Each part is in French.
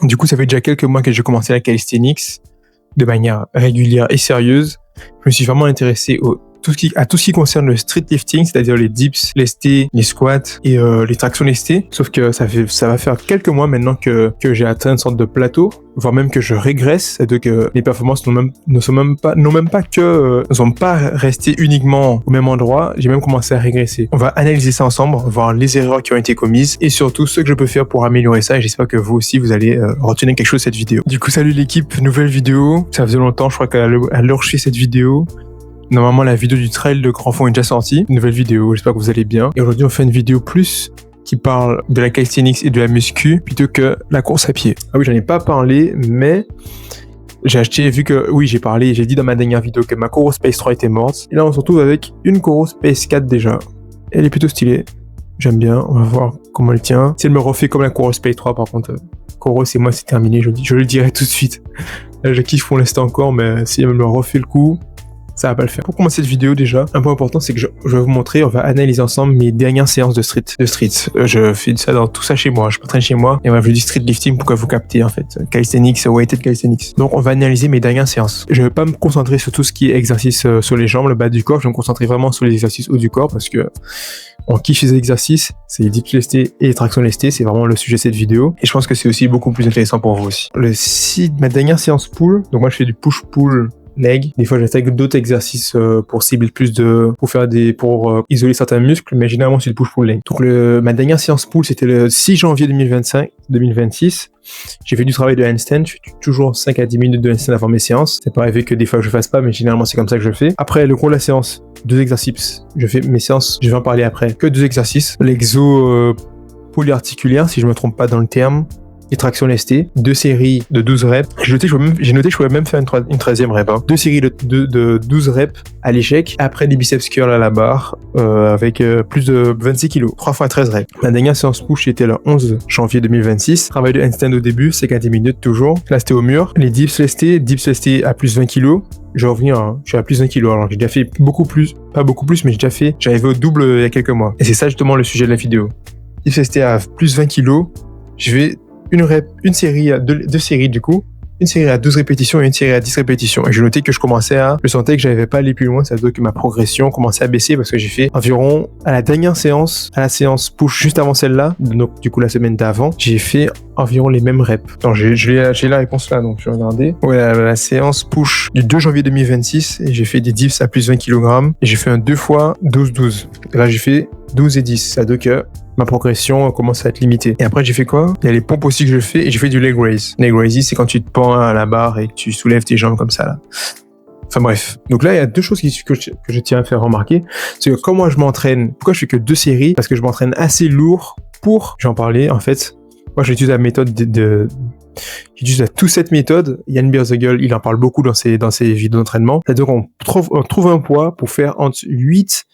Du coup, ça fait déjà quelques mois que j'ai commencé la calisthenics de manière régulière et sérieuse. Je me suis vraiment intéressé à tout ce qui concerne le street lifting, c'est-à-dire les dips, lestés, les squats et les tractions lestées. Sauf que ça va faire quelques mois maintenant que j'ai atteint une sorte de plateau, voire même que je régresse, c'est-à-dire que les performances ne sont pas restées uniquement au même endroit. J'ai même commencé à régresser. On va analyser ça ensemble, voir les erreurs qui ont été commises et surtout ce que je peux faire pour améliorer ça. Et j'espère que vous aussi vous allez retenir quelque chose de cette vidéo. Du coup, salut l'équipe, nouvelle vidéo. Ça faisait longtemps, je crois qu'à l'heure où je fais cette vidéo, normalement, la vidéo du trail de Grand Fond est déjà sortie. Une nouvelle vidéo, j'espère que vous allez bien. Et aujourd'hui, on fait une vidéo plus qui parle de la calisthenics et de la muscu plutôt que la course à pied. Ah oui, j'en ai pas parlé, mais j'ai dit dans ma dernière vidéo que ma Coros Pace 3 était morte. Et là, on se retrouve avec une Coros Pace 4 déjà. Elle est plutôt stylée. J'aime bien, on va voir comment elle tient. Si elle me refait comme la Coros Pace 3, par contre, Coros et moi, c'est terminé, je le dirai tout de suite. Là, je kiffe pour l'instant encore, mais si elle me refait le coup, ça va pas le faire. Pour commencer cette vidéo déjà, un point important, c'est que je vais vous montrer, on va analyser ensemble mes dernières séances de street. Je fais ça dans tout ça chez moi, je m'entraîne chez moi, et je dis street lifting pour que vous captez en fait. Calisthenics, weighted calisthenics. Donc on va analyser mes dernières séances. Je vais pas me concentrer sur tout ce qui est exercice sur les jambes, le bas du corps, je vais me concentrer vraiment sur les exercices haut du corps parce que on kiffe ces exercices, c'est les dips lestés et les tractions lestées, c'est vraiment le sujet de cette vidéo. Et je pense que c'est aussi beaucoup plus intéressant pour vous aussi. Ma dernière séance pull, donc moi je fais du push-pull leg. Des fois, j'intègre d'autres exercices pour cibler pour isoler certains muscles, mais généralement, c'est le push-pull leg. Donc, ma dernière séance pull, c'était le 6 janvier 2026. J'ai fait du travail de handstand. Je fais toujours 5 à 10 minutes de handstand avant mes séances. C'est pas arrivé que des fois, je fasse pas, mais généralement, c'est comme ça que je le fais. Après, le gros de la séance, 2 exercices. Je fais mes séances, je vais en parler après, que 2 exercices. L'exo polyarticulaire, si je me trompe pas dans le terme. Les tractions lestées, 2 séries de 12 reps. J'ai noté que je pouvais même faire une 13e rep. 2 séries de 12 reps à l'échec. Après des biceps curls à la barre avec plus de 26 kg. 3 fois 13 reps. Ma dernière séance push était le 11 janvier 2026. Travail de handstand au début, 5 à 10 minutes toujours. Là, c'était au mur. Les dips lestés à plus 20 kg. Je vais revenir, je suis à plus 20 kg. Alors, j'ai déjà fait pas beaucoup plus, mais j'avais au double il y a quelques mois. Et c'est ça justement le sujet de la vidéo. Dips lestés à plus 20 kg. Je vais deux séries du coup, une série à 12 répétitions et une série à 10 répétitions. Et je notais que je sentais que j'avais pas allé plus loin, ça veut dire que ma progression commençait à baisser parce que j'ai fait environ, à la séance push juste avant celle-là, donc du coup la semaine d'avant, j'ai fait environ les mêmes reps. Donc j'ai la réponse là, donc je vais regarder. Ouais, la séance push du 2 janvier 2026 et j'ai fait des dips à plus 20 kg et j'ai fait un 2 fois 12-12. Et là j'ai fait 12 et 10, ça veut dire que ma progression commence à être limitée. Et après, j'ai fait quoi? Il y a les pompes aussi que je fais et j'ai fait du leg raise. Leg raise, c'est quand tu te pends à la barre et que tu soulèves tes jambes comme ça, là. Enfin bref. Donc là, il y a 2 choses que je tiens à faire remarquer. C'est que quand moi je m'entraîne, pourquoi je fais que 2 séries? Parce que je m'entraîne assez lourd j'en parlais, en fait. Moi, j'utilise la méthode j'utilise toute cette méthode. Yann Birzegel, il en parle beaucoup dans ses vidéos d'entraînement. C'est-à-dire qu'on trouve un poids pour faire entre 8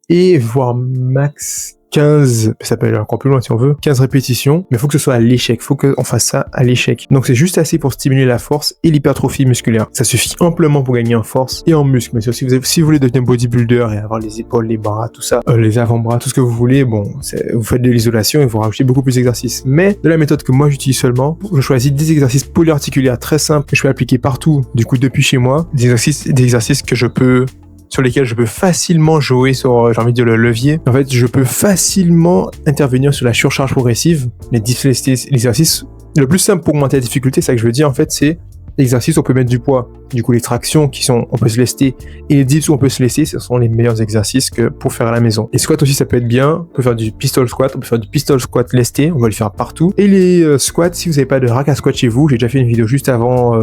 et voire max 15, ça peut aller encore plus loin si on veut, 15 répétitions, mais il faut que ce soit à l'échec, il faut qu'on fasse ça à l'échec. Donc c'est juste assez pour stimuler la force et l'hypertrophie musculaire. Ça suffit amplement pour gagner en force et en muscle. Mais si vous voulez devenir bodybuilder et avoir les épaules, les bras, tout ça, les avant-bras, tout ce que vous voulez, vous faites de l'isolation et vous rajoutez beaucoup plus d'exercices. Mais de la méthode que moi j'utilise seulement, je choisis des exercices polyarticulaires très simples que je peux appliquer partout, du coup depuis chez moi, des exercices sur lesquels je peux facilement jouer sur, j'ai envie de dire, le levier. En fait, je peux facilement intervenir sur la surcharge progressive, les dips lestés, l'exercice. Le plus simple pour monter la difficulté, c'est ça que je veux dire, en fait, c'est l'exercice où on peut mettre du poids. Du coup, les tractions on peut se lester et les dips où on peut se laisser, ce sont les meilleurs exercices que pour faire à la maison. Les squats aussi, ça peut être bien. On peut faire du pistol squat, on peut faire du pistol squat lesté, on va le faire partout. Et les squats, si vous n'avez pas de rack à squat chez vous, j'ai déjà fait une vidéo juste avant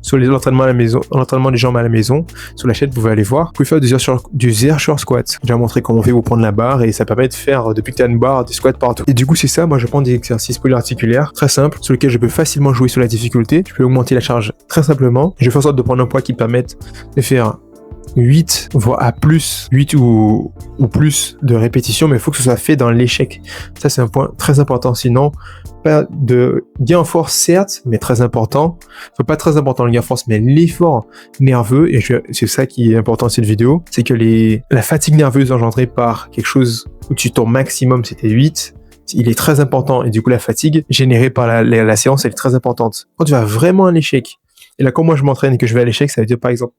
sur l'entraînement à la maison, l'entraînement des jambes à la maison, sur la chaîne, vous pouvez aller voir. Vous pouvez faire du Zercher squat. J'ai déjà montré comment on fait pour prendre la barre et ça permet de faire, depuis que tu as une barre, des squats partout. Et du coup, c'est ça, moi je prends des exercices polyarticulaires très simples, sur lesquels je peux facilement jouer sur la difficulté. Je peux augmenter la charge très simplement. Je fais en sorte de prendre un poids qui me permette de faire 8, voire à plus, 8 ou plus de répétitions, mais il faut que ce soit fait dans l'échec. Ça, c'est un point très important. Sinon, pas de gain en force, certes, mais très important. Enfin, pas très important le gain en force, mais l'effort nerveux, et c'est ça qui est important dans cette vidéo, c'est que la fatigue nerveuse engendrée par quelque chose où ton maximum c'était 8, il est très important et du coup la fatigue générée par la séance elle est très importante. Quand tu vas vraiment à l'échec, et là quand moi je m'entraîne et que je vais à l'échec, ça veut dire par exemple,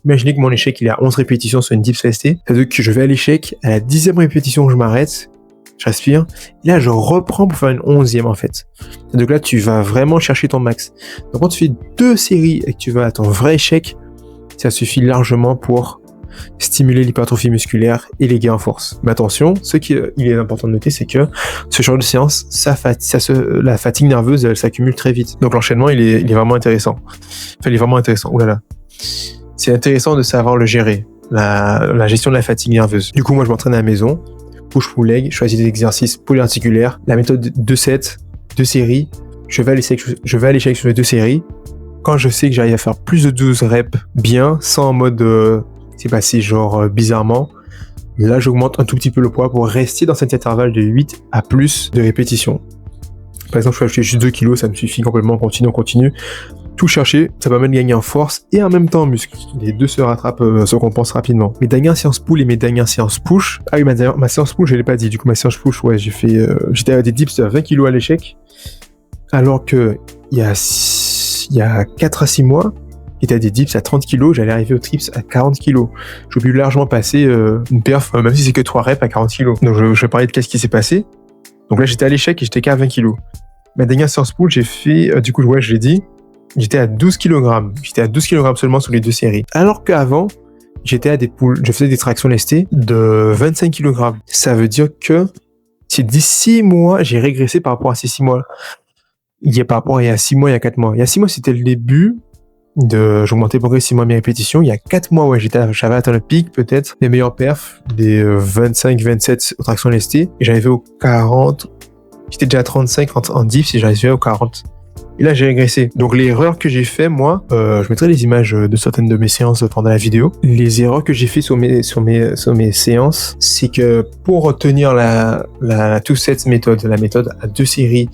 imaginez que mon échec il est à 11 répétitions sur une dips lesté, ça veut dire que je vais à l'échec, à la 10e répétition je m'arrête, je respire, et là je reprends pour faire une 11e en fait. Donc là tu vas vraiment chercher ton max. Donc quand tu fais 2 séries et que tu vas à ton vrai échec, ça suffit largement pour stimuler l'hypertrophie musculaire et les gains en force. Mais attention, ce qu'il est important de noter, c'est que ce genre de séance, la fatigue nerveuse, elle s'accumule très vite. Donc l'enchaînement, il est vraiment intéressant. Enfin, il est vraiment intéressant. Ouh là là. C'est intéressant de savoir le gérer, la gestion de la fatigue nerveuse. Du coup, moi, je m'entraîne à la maison, push-pull leg, je choisis des exercices polyarticulaires, la méthode 2-7, 2 séries, je vais à l'échec sur les 2 séries. Quand je sais que j'arrive à faire plus de 12 reps bien, sans en mode c'est passé genre bizarrement, là j'augmente un tout petit peu le poids pour rester dans cet intervalle de 8 à plus de répétitions. Par exemple, je peux acheter juste 2 kilos, ça me suffit complètement, on continue. Tout chercher, ça permet de gagner en force et en même temps en muscle. Les deux se rattrapent, se compensent rapidement. Mes dernières séances pull et mes dernières séances push. Ah oui, ma séance push, je l'ai pas dit. Du coup, ma séance push, ouais, j'étais à des dips de 20 kilos à l'échec. Alors que il y a 4 à 6 mois, j'étais à des dips à 30 kg, j'allais arriver aux trips à 40 kg. J'ai pu largement passer une perf, même si c'est que 3 reps à 40 kg. Donc je vais parler de qu'est-ce qui s'est passé. Donc là, j'étais à l'échec et j'étais qu'à 20 kg. Ma dernière séance pull, j'ai fait, du coup, ouais, je l'ai dit, j'étais à 12 kg. J'étais à 12 kg seulement sur les 2 séries. Alors qu'avant, j'étais à des pulls, je faisais des tractions lestées de 25 kg. Ça veut dire que c'est d'ici 6 mois, j'ai régressé par rapport à ces 6 mois. Il y a par rapport à il y a 6 mois, il y a 4 mois. Il y a 6 mois, c'était le début j'augmentais progressivement mes répétitions. Il y a 4 mois, ouais, j'avais atteint le pic, peut-être, des meilleurs perfs, des 25-27 aux tractions lestées. Et j'arrivais aux 40. J'étais déjà à 35 en dips et j'arrivais aux 40. Et là, j'ai régressé. Donc, l'erreur que j'ai fait, moi, je mettrai les images de certaines de mes séances pendant la vidéo. Les erreurs que j'ai fait sur mes séances, c'est que pour retenir la 2-7 méthode, la méthode à 2 séries,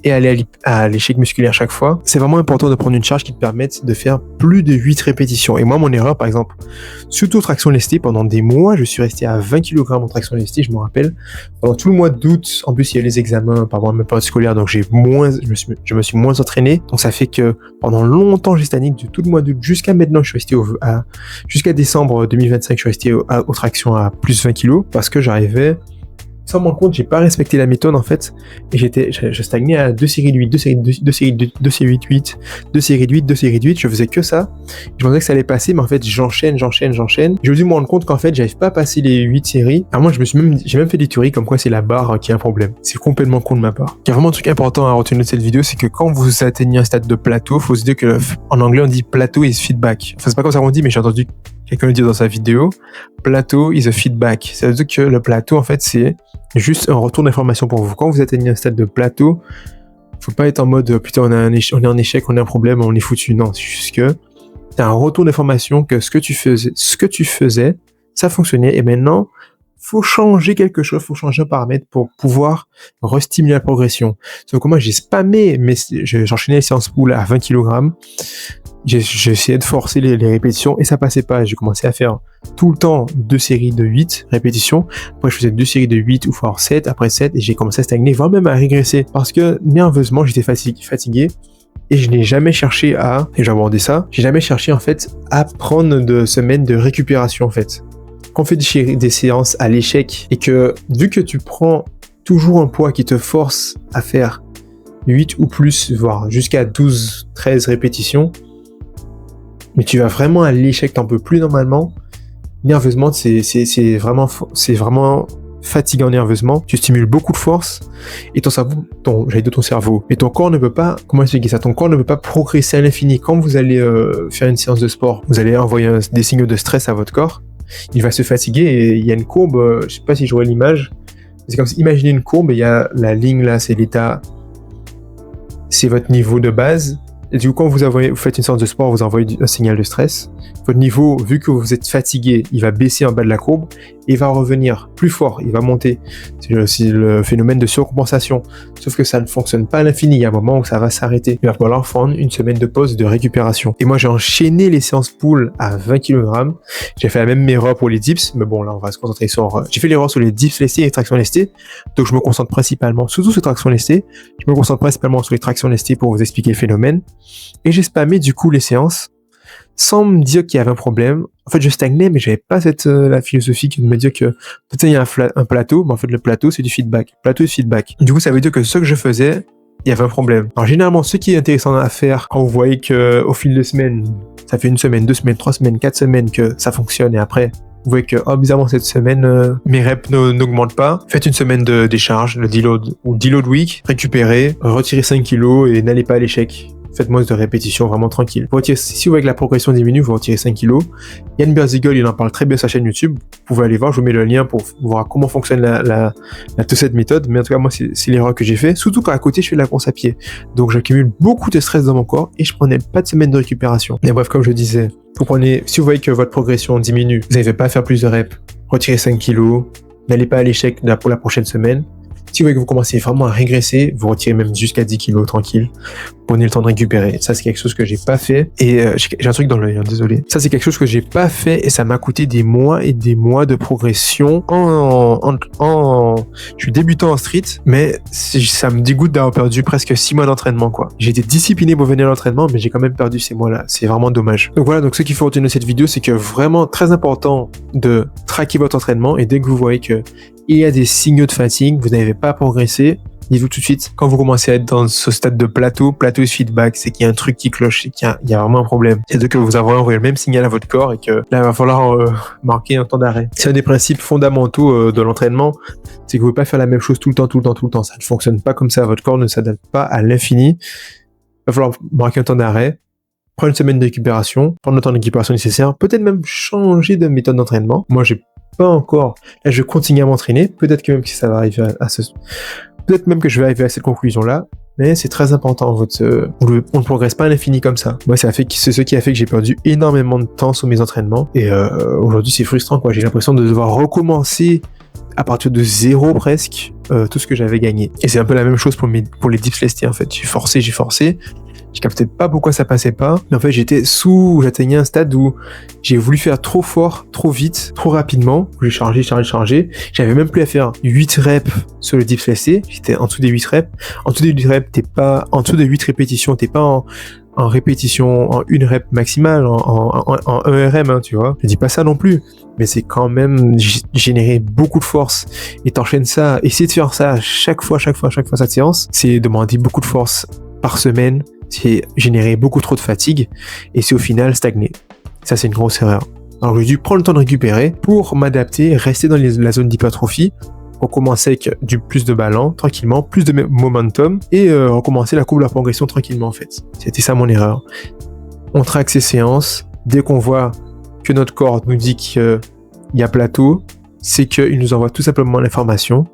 et aller à l'échec musculaire chaque fois, c'est vraiment important de prendre une charge qui te permette de faire plus de 8 répétitions. Et moi, mon erreur, par exemple, surtout traction lestée, pendant des mois, je suis resté à 20 kg en traction lestée, je me rappelle. Pendant tout le mois d'août, en plus, il y a les examens par ma période scolaire, donc je me suis moins entraîné. Donc ça fait que pendant longtemps, j'ai stagné de tout le mois d'août jusqu'à maintenant, je suis resté jusqu'à décembre 2025, je suis resté aux tractions à plus 20 kg parce que j'arrivais. Sans me rendre compte, j'ai pas respecté la méthode en fait, et je stagnais à 2 séries de 8, 2 séries de 8, 2 séries de 8, 2 séries de 8, je faisais que ça. Je pensais que ça allait passer, mais en fait j'enchaîne. J'ai dû me rendre compte qu'en fait j'arrive pas à passer les 8 séries. À moi j'ai même fait des théories comme quoi c'est la barre qui a un problème. C'est complètement con de ma part. Il y a vraiment un truc important à retenir de cette vidéo, c'est que quand vous atteignez un stade de plateau, faut se dire que en anglais on dit plateau is feedback. Enfin c'est pas comme ça qu'on dit, mais j'ai entendu quelqu'un le dire dans sa vidéo, plateau is a feedback. Ça veut dire que le plateau, en fait, c'est juste un retour d'information pour vous. Quand vous atteignez un stade de plateau, faut pas être en mode, putain, on est en échec, on a un problème, on est foutu. Non, c'est juste que c'est un retour d'information que ce que tu faisais, ça fonctionnait, et maintenant, faut changer quelque chose, faut changer un paramètre pour pouvoir restimuler la progression. Donc moi, j'ai spammé, mais j'enchaînais les séances pull à 20 kg. J'ai essayé de forcer les répétitions et ça passait pas. J'ai commencé à faire tout le temps 2 séries de 8 répétitions. Après, je faisais 2 séries de 8 ou voire 7, après 7, et j'ai commencé à stagner, voire même à régresser. Parce que nerveusement, j'étais fatigué et je n'ai jamais cherché et j'ai abordé ça, j'ai jamais cherché en fait à prendre de semaines de récupération en fait. Quand on fait des séances à l'échec et que vu que tu prends toujours un poids qui te force à faire 8 ou plus, voire jusqu'à 12, 13 répétitions, mais tu vas vraiment à l'échec, t'en peux plus normalement. Nerveusement, c'est vraiment fatigant nerveusement. Tu stimules beaucoup de force et ton cerveau. Et ton corps ne peut pas, comment expliquer ça? Ton corps ne peut pas progresser à l'infini. Quand vous allez faire une séance de sport, vous allez envoyer des signaux de stress à votre corps. Il va se fatiguer et il y a une courbe, je sais pas si je vois l'image. C'est comme si, imaginez une courbe et il y a la ligne là, c'est l'état, c'est votre niveau de base. Et du coup, quand vous faites une séance de sport, vous envoyez un signal de stress. Votre niveau, vu que vous êtes fatigué, il va baisser en bas de la courbe et il va revenir plus fort, il va monter. C'est le phénomène de surcompensation. Sauf que ça ne fonctionne pas à l'infini. Il y a un moment où ça va s'arrêter. Il va falloir prendre une semaine de pause de récupération. Et moi, j'ai enchaîné les séances pull à 20 kg. J'ai fait la même erreur pour les dips, mais bon, là, on va se concentrer sur... J'ai fait l'erreur sur les dips lestés et les tractions lestées. Donc, je me concentre principalement, surtout sur les tractions lestées. Je me concentre principalement sur les tractions lestées pour vous expliquer le phénomène. Et j'ai spammé du coup les séances sans me dire qu'il y avait un problème. En fait, je stagnais, mais j'avais pas la philosophie de me dire que peut-être il y a un plateau, mais en fait le plateau c'est du feedback. Plateau et feedback. Du coup, ça veut dire que ce que je faisais, il y avait un problème. Alors généralement, ce qui est intéressant à faire quand vous voyez que au fil de semaines, ça fait 1 semaine, 2 semaines, 3 semaines, 4 semaines que ça fonctionne et après vous voyez que, bizarrement, cette semaine, mes reps n'augmentent pas. Faites une semaine de décharge, le deload ou deload week, récupérez, retirez 5 kilos et n'allez pas à l'échec. Faites moins de répétitions vraiment tranquille. Si vous voyez que la progression diminue, vous retirez 5 kilos. Yann Berzigol, il en parle très bien sur sa chaîne YouTube. Vous pouvez aller voir, je vous mets le lien pour voir comment fonctionne toute cette méthode. Mais en tout cas, moi, c'est l'erreur que j'ai fait. Surtout qu'à côté, je fais de la course à pied. Donc, j'accumule beaucoup de stress dans mon corps et je prenais pas de semaine de récupération. Mais bref, comme je disais, si vous voyez que votre progression diminue, vous n'avez pas à faire plus de reps, retirez 5 kilos, n'allez pas à l'échec pour la prochaine semaine. Si vous voyez que vous commencez vraiment à régresser, vous retirez même jusqu'à 10 kilos tranquille. Prenez le temps de récupérer. Ça, c'est quelque chose que j'ai pas fait. Et j'ai un truc dans l'œil, désolé. Ça, c'est quelque chose que j'ai pas fait et ça m'a coûté des mois et des mois de progression. Je suis débutant en street, mais ça me dégoûte d'avoir perdu presque 6 mois d'entraînement, quoi. J'ai été discipliné pour venir à l'entraînement, mais j'ai quand même perdu ces mois-là. C'est vraiment dommage. Donc voilà, donc ce qu'il faut retenir de cette vidéo, c'est que vraiment très important de traquer votre entraînement et dès que vous voyez que il y a des signaux de fatigue, vous n'avez pas progressé, dites-vous tout de suite, quand vous commencez à être dans ce stade de plateau et feedback, c'est qu'il y a un truc qui cloche, c'est qu'il y a vraiment un problème. C'est que vous avez envoyé le même signal à votre corps et que là, il va falloir marquer un temps d'arrêt. C'est un des principes fondamentaux de l'entraînement, c'est que vous ne pouvez pas faire la même chose tout le temps. Ça ne fonctionne pas comme ça, votre corps ne s'adapte pas à l'infini. Il va falloir marquer un temps d'arrêt, prendre une semaine de récupération, prendre le temps de récupération nécessaire, peut-être même changer de méthode d'entraînement. Moi, j'ai pas encore. Là, je continue à m'entraîner. Peut-être que même que ça va arriver peut-être même que je vais arriver à cette conclusion-là. Mais c'est très important. On ne progresse pas à l'infini comme ça. Moi, c'est ce qui a fait que j'ai perdu énormément de temps sur mes entraînements. Et aujourd'hui, c'est frustrant, quoi. J'ai l'impression de devoir recommencer à partir de zéro presque tout ce que j'avais gagné. Et c'est un peu la même chose pour les dips lestés, en fait. J'ai forcé. Je captais pas pourquoi ça passait pas, mais en fait j'atteignais un stade où j'ai voulu faire trop fort, trop vite, trop rapidement. J'ai chargé. J'avais même plus à faire 8 reps sur le dips lesté. J'étais en dessous des 8 reps. En dessous des 8 reps, en dessous de 8 répétitions, t'es pas en répétition, en une rep maximale, en 1 RM, hein, tu vois. Je dis pas ça non plus, mais c'est quand même générer beaucoup de force. Et t'enchaînes ça, essayer de faire ça chaque fois cette séance, c'est demander beaucoup de force par semaine. C'est générer beaucoup trop de fatigue et c'est au final stagner. Ça, c'est une grosse erreur. Alors, j'ai dû prendre le temps de récupérer pour m'adapter, rester dans la zone d'hypertrophie, recommencer avec plus de ballon, tranquillement, plus de momentum et recommencer la courbe de la progression tranquillement, en fait. C'était ça mon erreur. On traque ces séances. Dès qu'on voit que notre corps nous dit qu'il y a plateau, c'est qu'il nous envoie tout simplement l'information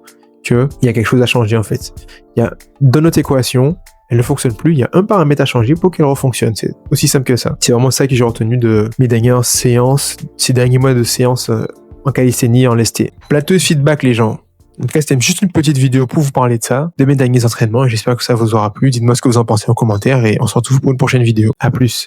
qu'il y a quelque chose à changer, en fait. Il y a, dans notre équation, elle ne fonctionne plus, il y a un paramètre à changer pour qu'elle refonctionne. C'est aussi simple que ça. C'est vraiment ça que j'ai retenu de mes dernières séances, ces derniers mois de séances en calisthénie et en lesté. Plateau de feedback, les gens. En tout cas, c'était juste une petite vidéo pour vous parler de ça, de mes derniers entraînements, et j'espère que ça vous aura plu. Dites-moi ce que vous en pensez en commentaire, et on se retrouve pour une prochaine vidéo. À plus.